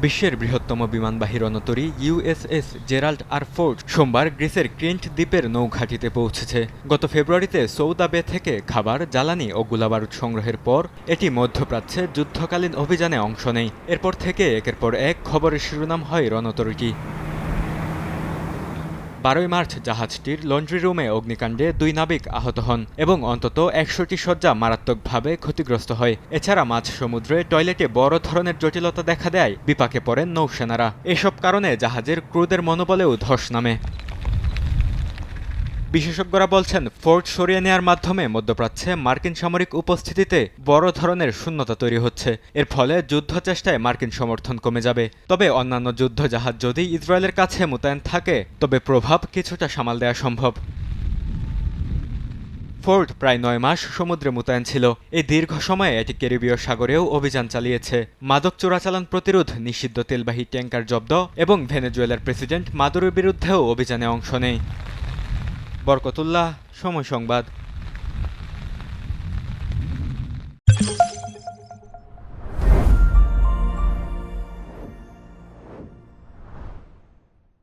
বিশ্বের বৃহত্তম বিমানবাহী রণতরী USS Gerald আর Ford সোমবার গ্রিসের ক্রিন্ট দ্বীপের নৌঘাঁটিতে পৌঁছেছে। গত ফেব্রুয়ারিতে সৌদা বে থেকে খাবার, জ্বালানি ও গোলাবারুদ সংগ্রহের পর এটি মধ্যপ্রাচ্যে যুদ্ধকালীন অভিযানে অংশ নেয়। এরপর থেকে একের পর এক খবরের শিরোনাম হয় রণতরীটি। 12 মার্চ জাহাজটির লন্ড্রি রুমে অগ্নিকাণ্ডে 2 নাবিক আহত হন এবং অন্তত 100টি শয্যা মারাত্মকভাবে ক্ষতিগ্রস্ত হয়। এছাড়া মাঝ সমুদ্রে টয়লেটে বড় ধরনের জটিলতা দেখা দেয়, বিপাকে পড়েন নৌসেনারা। এসব কারণে জাহাজের ক্রুদের মনোবলেও ধস নামে। বিশেষজ্ঞরা বলছেন, ফোর্ড সরিয়ে নেয়ার মাধ্যমে মধ্যপ্রাচ্যে মার্কিন সামরিক উপস্থিতিতে বড় ধরনের শূন্যতা তৈরি হচ্ছে। এর ফলে যুদ্ধচেষ্টায় মার্কিন সমর্থন কমে যাবে। তবে অন্যান্য যুদ্ধ জাহাজ যদি ইসরায়েলের কাছে মোতায়েন থাকে, তবে প্রভাব কিছুটা সামাল দেওয়া সম্ভব। ফোর্ড প্রায় 9 মাস সমুদ্রে মোতায়েন ছিল। এই দীর্ঘ সময়ে এটি ক্যারিবীয় সাগরেও অভিযান চালিয়েছে। মাদক চোরাচালান প্রতিরোধ, নিষিদ্ধ তেলবাহী ট্যাংকার জব্দ এবং ভেনেজুয়েলার প্রেসিডেন্ট মাদুরোর বিরুদ্ধেও অভিযানে অংশ নেয়। বরকতুল্লাহ, সময় সংবাদ।